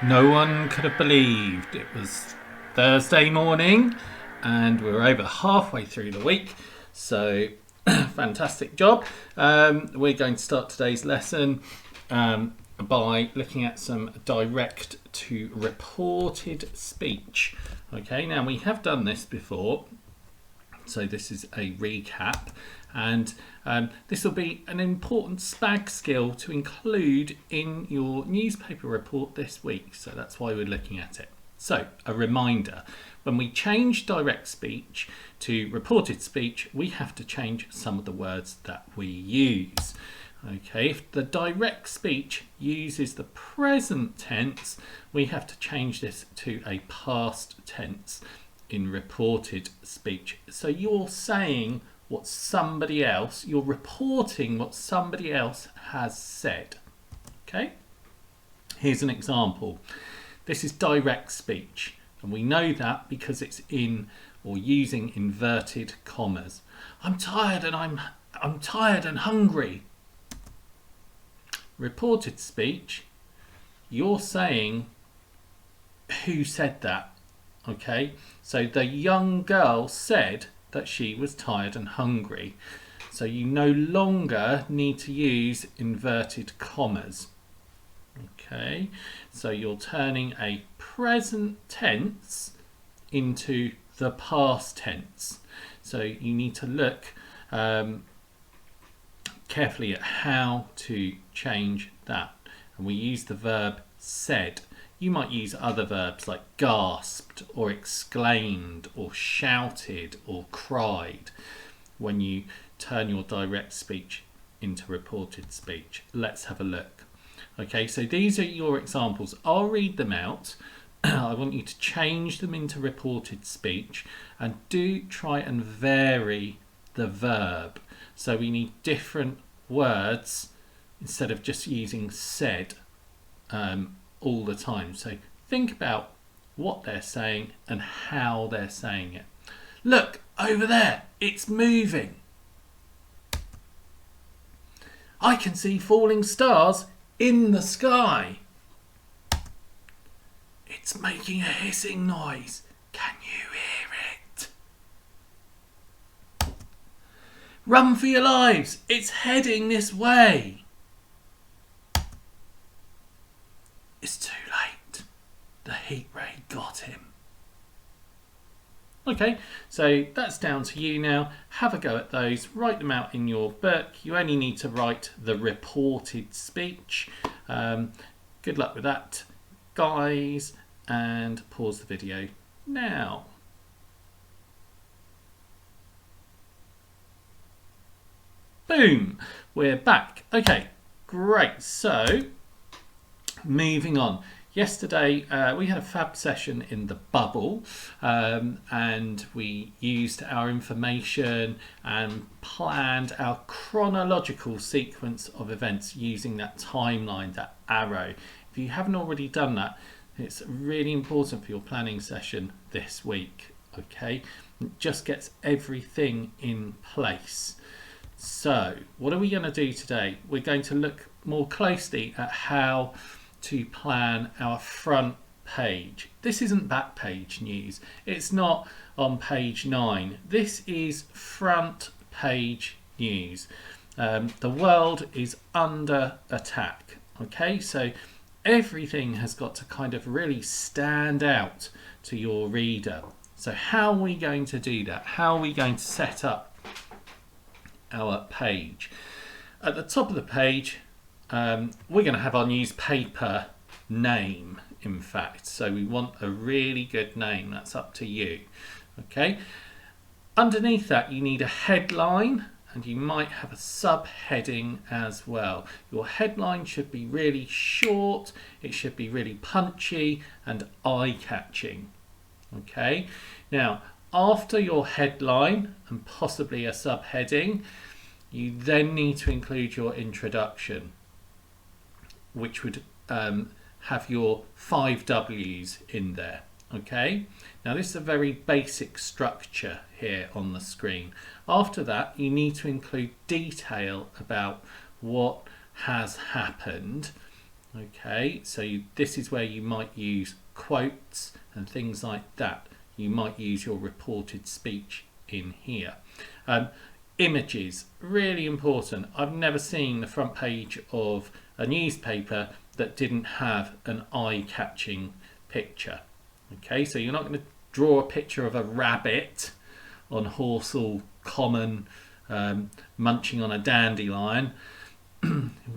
No one could have believed it was Thursday morning and we're over halfway through the week. So, fantastic job. We're going to start today's lesson by looking at some direct to reported speech. Okay, now we have done this before, so this is a recap, and this will be an important SPAG skill to include in your newspaper report this week, so that's why we're looking at it. So, a reminder, when we change direct speech to reported speech, we have to change some of the words that we use. Okay, if the direct speech uses the present tense, we have to change this to a past tense in reported speech. So you're saying what somebody else, you're reporting what somebody else has said. Okay, here's an example. This is direct speech, and we know that because it's in or using inverted commas. I'm tired and hungry. Reported speech, you're saying who said that. Okay, so the young girl said that she was tired and hungry. So you no longer need to use inverted commas. Okay, so you're turning a present tense into the past tense. So you need to look carefully at how to change that. And we use the verb said. You might use other verbs like gasped or exclaimed or shouted or cried when you turn your direct speech into reported speech. Let's have a look. Okay, so these are your examples. I'll read them out. I want you to change them into reported speech, and do try and vary the verb. So we need different words instead of just using said all the time. So think about what they're saying and how they're saying it. Look, over there, it's moving. I can see falling stars in the sky. It's making a hissing noise. Can you hear it? Run for your lives, it's heading this way. It's too late. The heat ray got him. Okay, so that's down to you now. Have a go at those. Write them out in your book. You only need to write the reported speech. Good luck with that, guys, and pause the video now. Boom, we're back. Okay, great. So, moving on. Yesterday we had a fab session in the bubble, and we used our information and planned our chronological sequence of events using that timeline, that arrow. If you haven't already done that, it's really important for your planning session this week. Okay, it just gets everything in place. So what are we going to do today? We're going to look more closely at how to plan our front page. This isn't back page news. It's not on page 9. This is front page news. The world is under attack. Okay, so everything has got to kind of really stand out to your reader. So how are we going to do that? How are we going to set up our page? At the top of the page, we're going to have our newspaper name, in fact. So we want a really good name. That's up to you. Okay. Underneath that, you need a headline, and you might have a subheading as well. Your headline should be really short. It should be really punchy and eye-catching. Okay. Now, after your headline and possibly a subheading, you then need to include your introduction, which would have your 5 W's in there. Okay, now this is a very basic structure here on the screen. After that, you need to include detail about what has happened Okay, so this is where you might use quotes and things like that. You might use your reported speech in here. Images, really important. I've never seen the front page of a newspaper that didn't have an eye-catching picture. Okay, so you're not going to draw a picture of a rabbit on Horsell Common munching on a dandelion.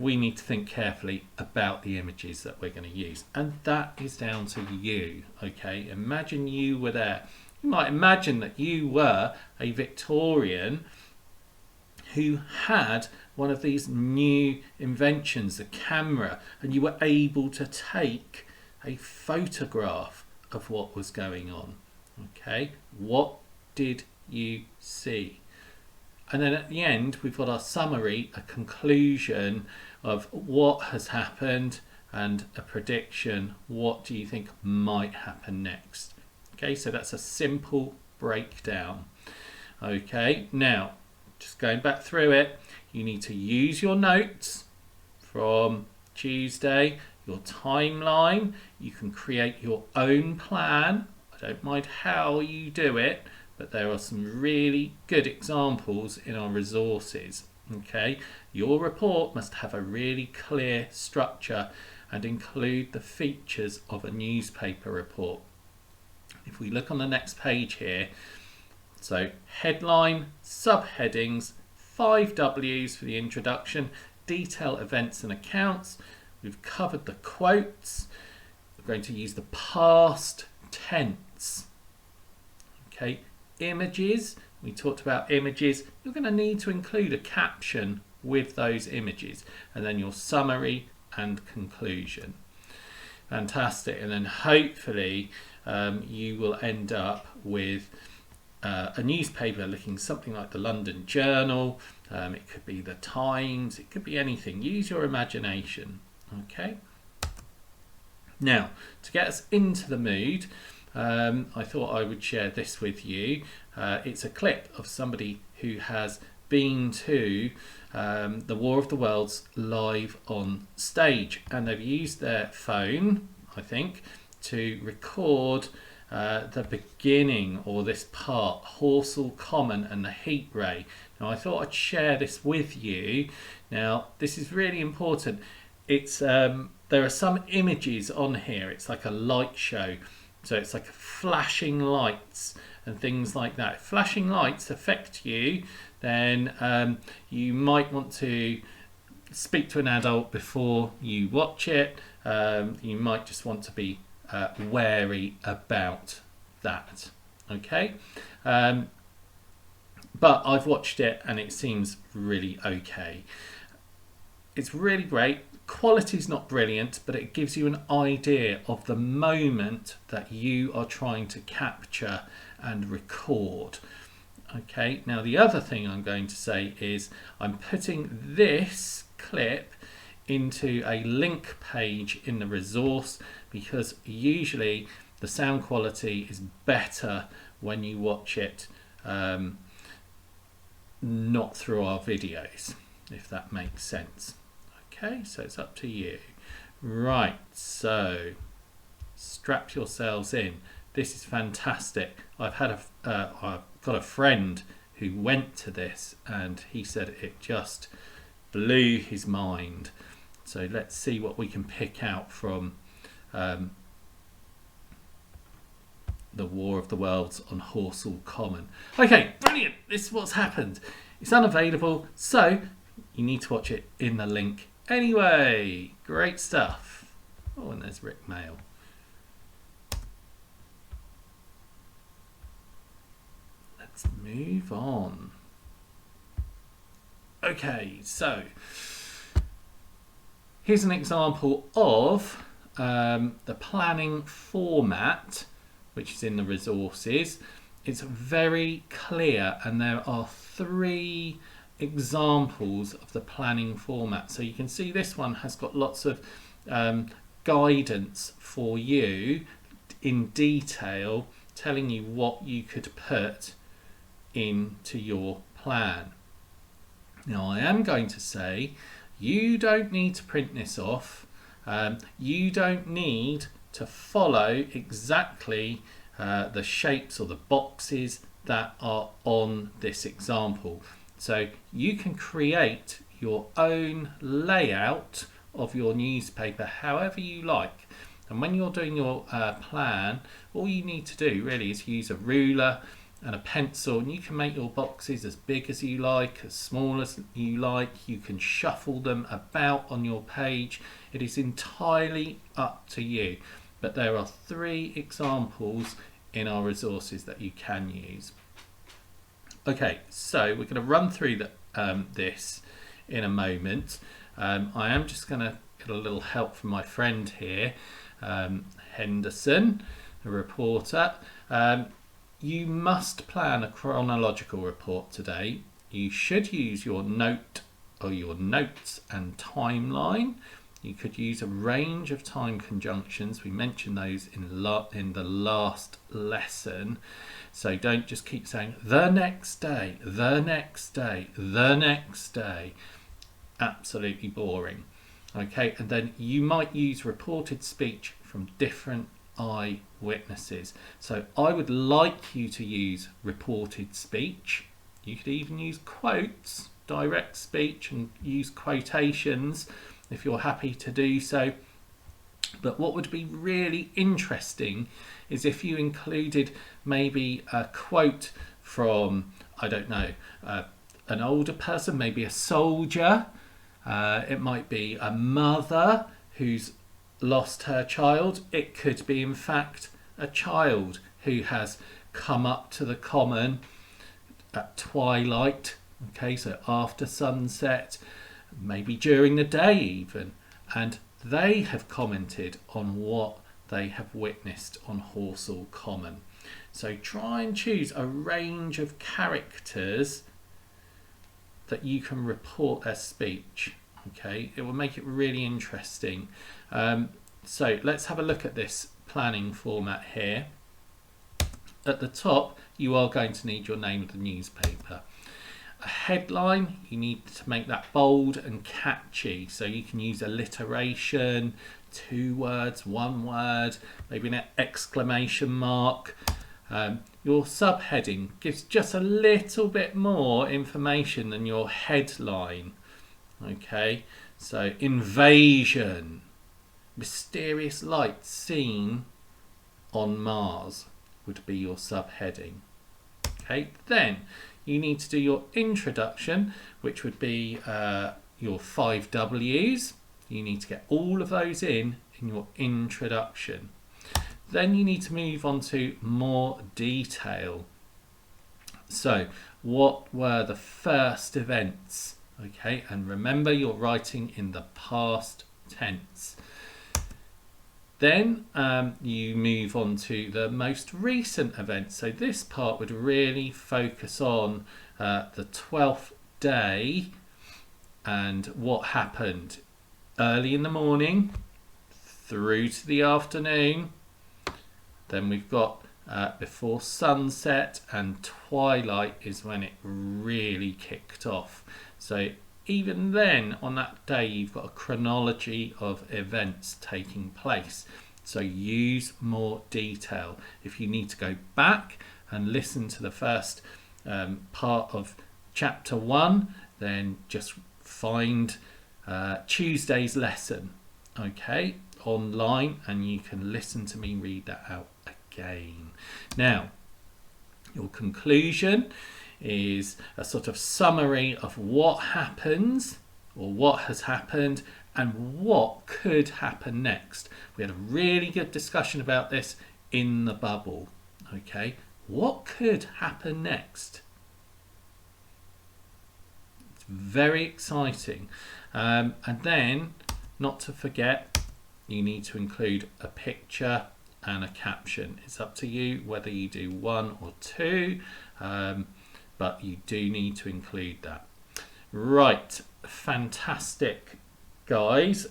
We need to think carefully about the images that we're going to use, and that is down to you. Okay, imagine you were there. You might imagine that you were a Victorian who had one of these new inventions, the camera, and you were able to take a photograph of what was going on. Okay, what did you see? And then at the end, we've got our summary, a conclusion of what has happened, and a prediction. What do you think might happen next? Okay, so that's a simple breakdown. Okay, now, just going back through it, you need to use your notes from Tuesday, your timeline. You can create your own plan. I don't mind how you do it, but there are some really good examples in our resources. Okay, your report must have a really clear structure and include the features of a newspaper report. If we look on the next page here, so headline, subheadings, 5 W's for the introduction, detail, events and accounts. We've covered the quotes. We're going to use the past tense. Okay, images, we talked about images. You're going to need to include a caption with those images, and then your summary and conclusion. Fantastic. And then hopefully you will end up with a newspaper looking something like the London Journal. It could be the Times, it could be anything. Use your imagination. Okay, now to get us into the mood, I thought I would share this with you. It's a clip of somebody who has been to the War of the Worlds live on stage, and they've used their phone, I think, to record the beginning, or this part, Horsell Common and the heat ray. Now I thought I'd share this with you. Now this is really important. It's there are some images on here. It's like a light show. So it's like flashing lights and things like that. If flashing lights affect you, then you might want to speak to an adult before you watch it. You might just want to be wary about that. Okay, but I've watched it and it seems really okay. It's really great. Quality's not brilliant, but it gives you an idea of the moment that you are trying to capture and record. Okay, now the other thing I'm going to say is I'm putting this clip into a link page in the resource, because usually the sound quality is better when you watch it not through our videos, if that makes sense. Okay, so it's up to you. Right, so strap yourselves in. This is fantastic. I've got a friend who went to this and he said it just blew his mind. So let's see what we can pick out from the War of the Worlds on Horsell Common. Okay, brilliant. This is what's happened. It's unavailable, so you need to watch it in the link anyway. Great stuff. Oh, and there's Rick Mail. Let's move on. Okay, so here's an example of the planning format, which is in the resources. It's very clear, and there are 3 examples of the planning format. So you can see this one has got lots of guidance for you in detail, telling you what you could put into your plan. Now I am going to say you don't need to print this off You don't need to follow exactly the shapes or the boxes that are on this example. So you can create your own layout of your newspaper however you like. And when you're doing your plan, all you need to do really is use a ruler and a pencil, and you can make your boxes as big as you like, as small as you like. You can shuffle them about on your page. It is entirely up to you. But there are 3 examples in our resources that you can use. Okay, so we're going to run through this in a moment. I am just going to get a little help from my friend here, Henderson, the reporter. You must plan a chronological report today. You should use your note or your notes and timeline. You could use a range of time conjunctions. We mentioned those in the last lesson. So don't just keep saying the next day, the next day, the next day. Absolutely boring. Okay, and then you might use reported speech from different eyewitnesses. So I would like you to use reported speech. You could even use quotes, direct speech, and use quotations if you're happy to do so. But what would be really interesting is if you included maybe a quote from, I don't know, an older person, maybe a soldier. It might be a mother who's lost her child. It could be, in fact, a child who has come up to the common at twilight, okay, so after sunset, maybe during the day even, and they have commented on what they have witnessed on Horsell Common. So try and choose a range of characters that you can report their speech. Okay, it will make it really interesting. So let's have a look at this planning format here. At the top, you are going to need your name of the newspaper. A headline, you need to make that bold and catchy. So you can use alliteration, 2 words, 1 word, maybe an exclamation mark. Your subheading gives just a little bit more information than your headline. Okay, so invasion, mysterious light seen on Mars would be your subheading. Okay, then you need to do your introduction, which would be your 5 W's. You need to get all of those in your introduction. Then you need to move on to more detail. So, what were the first events? Okay, and remember you're writing in the past tense. Then you move on to the most recent events. So this part would really focus on the 12th day and what happened early in the morning through to the afternoon. Then we've got before sunset, and twilight is when it really kicked off. So even then, on that day, you've got a chronology of events taking place. So use more detail. If you need to go back and listen to the first part of chapter 1, then just find Tuesday's lesson, okay, online, and you can listen to me read that out again. Now, your conclusion is a sort of summary of what happens or what has happened and what could happen next. We had a really good discussion about this in the bubble. Okay, what could happen next? It's very exciting. And then, not to forget, you need to include a picture and a caption. It's up to you whether you do 1 or 2. But you do need to include that. Right, fantastic, guys.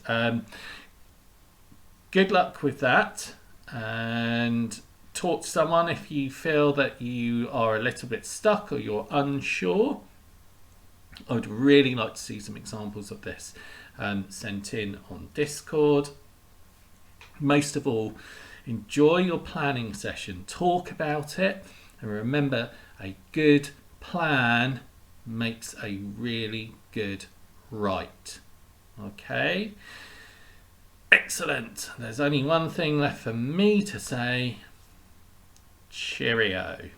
Good luck with that, and talk to someone if you feel that you are a little bit stuck or you're unsure. I would really like to see some examples of this sent in on Discord. Most of all, enjoy your planning session. Talk about it. And remember, a good plan makes a really good write. Okay? Excellent. There's only one thing left for me to say. Cheerio.